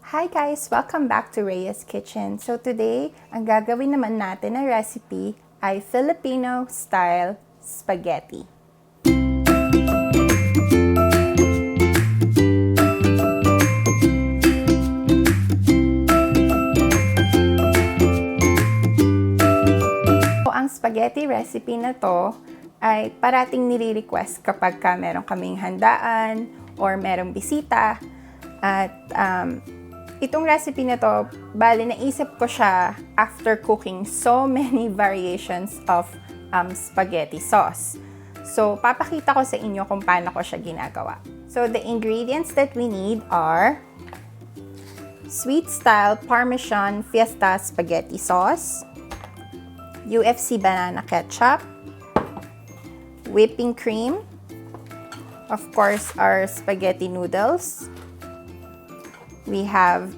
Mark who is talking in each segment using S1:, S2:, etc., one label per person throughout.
S1: Hi guys! Welcome back to Rhea's Kitchen. So today, ang gagawin naman natin na recipe ay Filipino style spaghetti. So, ang spaghetti recipe na to ay parating nire-request kapag meron kaming handaan or merong bisita. At itong recipe na to, bali naisip ko siya after cooking so many variations of spaghetti sauce. So, papakita ko sa inyo kung paano ko siya ginagawa. So, the ingredients that we need are sweet style Parmesan Fiesta Spaghetti Sauce, UFC banana ketchup, whipping cream, of course, our spaghetti noodles. We have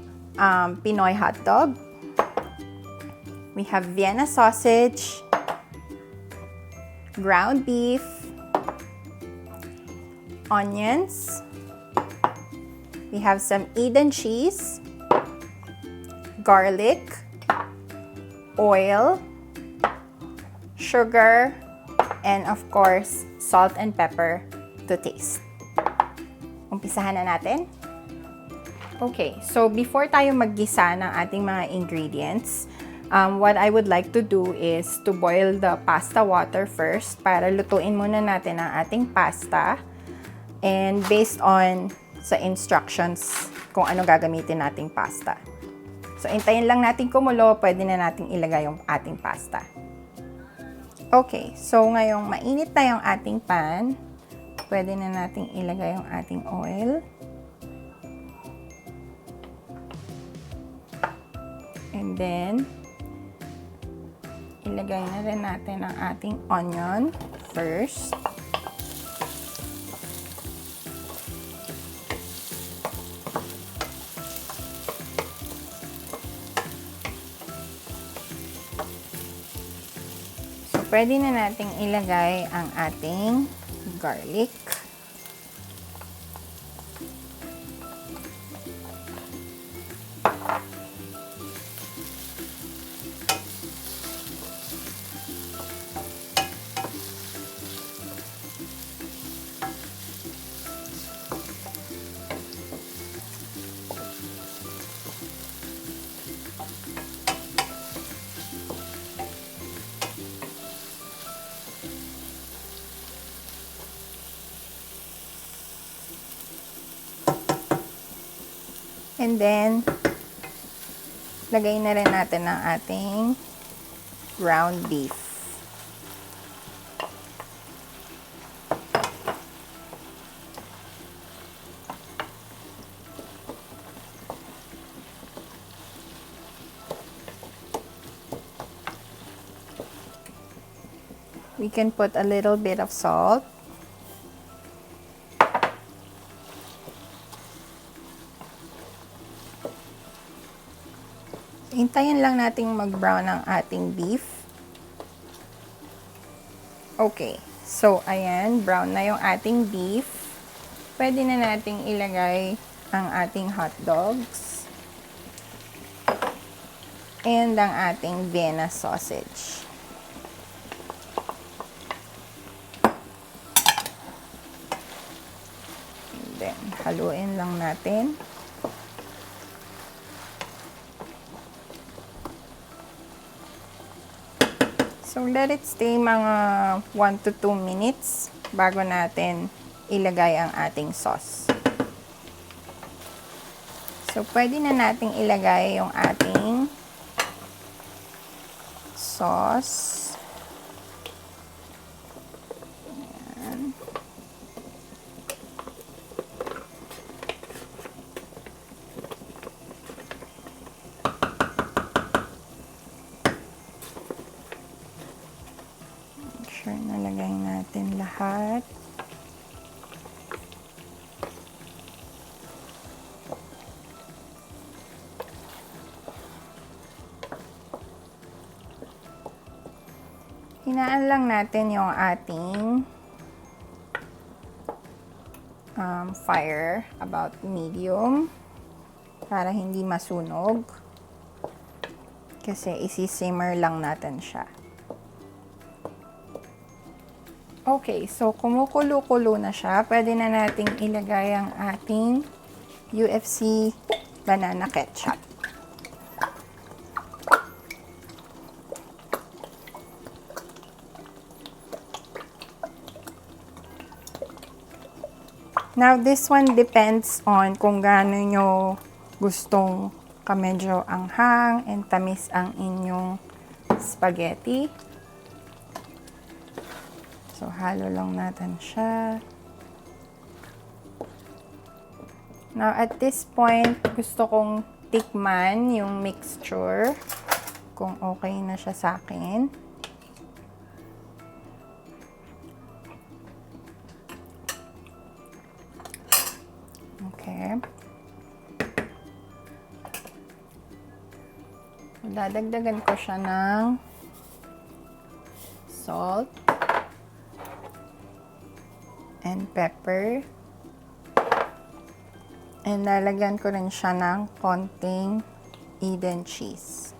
S1: Pinoy hot dog. We have Vienna sausage, ground beef, onions. We have some Eden cheese, garlic, oil, sugar, and of course, salt and pepper to taste. Umpisahan na natin. Okay, so before tayo maggisa ng ating mga ingredients, what I would like to do is to boil the pasta water first para lutuin muna natin ang ating pasta. And based on sa instructions kung ano gagamitin nating pasta. So, hintayin lang natin kumulo, pwede na natin ilagay yung ating pasta. Okay, so ngayong mainit na yung ating pan, pwede na natin ilagay yung ating oil. And then, ilagay na rin natin ang ating onion first. So, pwede na nating ilagay ang ating garlic. And then, lagay na rin natin ang ating ground beef. We can put a little bit of salt. Hintayin lang nating mag-brown ang ating beef. Okay. So, ayan. Brown na yung ating beef. Pwede na nating ilagay ang ating hot dogs. And ang ating Vienna sausage. And then, haluin lang natin. So, let it stay mga 1 to 2 minutes bago natin ilagay ang ating sauce. So, pwede na nating ilagay yung ating sauce. Ayan. Sure, nalagay natin lahat. Hinaan lang natin yung ating fire about medium. para hindi masunog. Kasi isi-simmer lang natin siya. Okay, so kumukulo-kulo na siya. Pwede na nating ilagay ang ating UFC banana ketchup. Now, this one depends on kung gaano nyo gustong medyo anghang and tamis ang inyong spaghetti. So, halo lang natin siya. Now, at this point, gusto kong tikman yung mixture kung okay na siya sa akin. Okay. Dadagdagan ko siya ng salt and pepper. And lalagyan ko rin siya ng konting Eden cheese.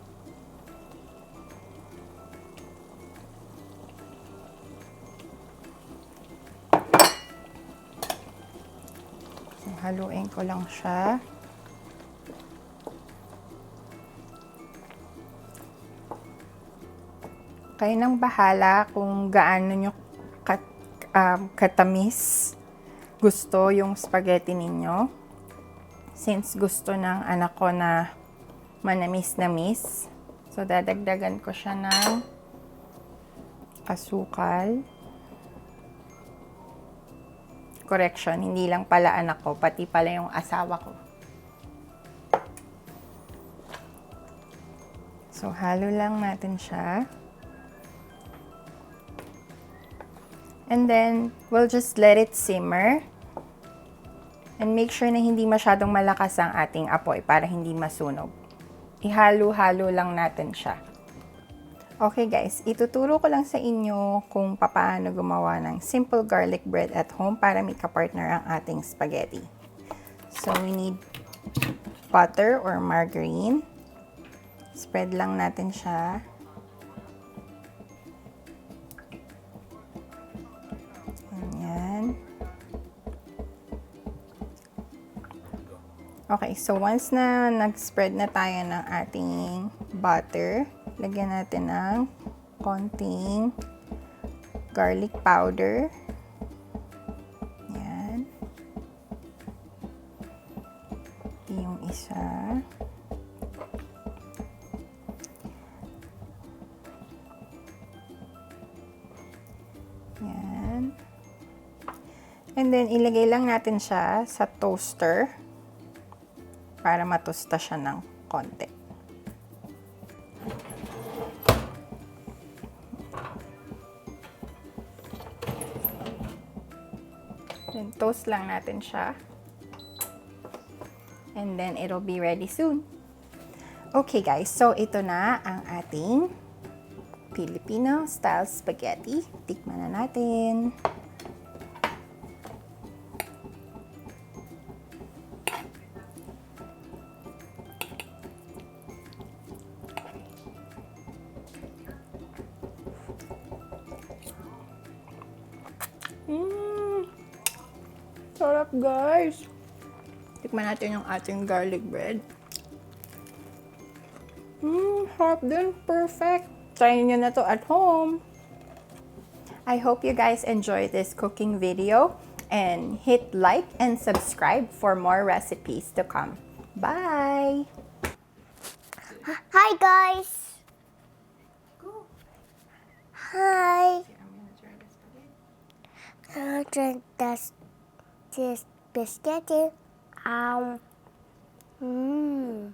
S1: So, haluin ko lang siya. Kayo nang bahala kung gaano nyo katamis gusto yung spaghetti ninyo. Since gusto ng anak ko na manamis-namis, so dadagdagan ko siya ng asukal. Correction, hindi lang pala anak ko, pati pala yung asawa ko. So, halo lang natin siya. And then, we'll just let it simmer. And make sure na hindi masyadong malakas ang ating apoy para hindi masunog. Ihalo-halo lang natin siya. Okay guys, ituturo ko lang sa inyo kung paano gumawa ng simple garlic bread at home para may kapartner ang ating spaghetti. So, we need butter or margarine. Spread lang natin siya. Okay, so once na nag-spread na tayo ng ating butter, lagyan natin ng konting garlic powder. Yan. Ito yung isa. Yan. And then, ilagay lang natin siya sa toaster para matusta siya ng konti. Then, toast lang natin siya. And then, it'll be ready soon. Okay guys, so ito na ang ating Filipino style spaghetti. Tikman na natin. Sarap guys! Tikman natin yung ating garlic bread. Sarap din. Perfect! Try nyo na to at home. I hope you guys enjoyed this cooking video and hit like and subscribe for more recipes to come. Bye!
S2: Hi guys! Hi! I'm gonna try this biscuit.
S1: Good?
S2: Mm.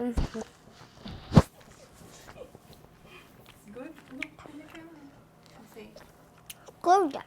S1: It's good? Look to the camera. Say.
S2: Good.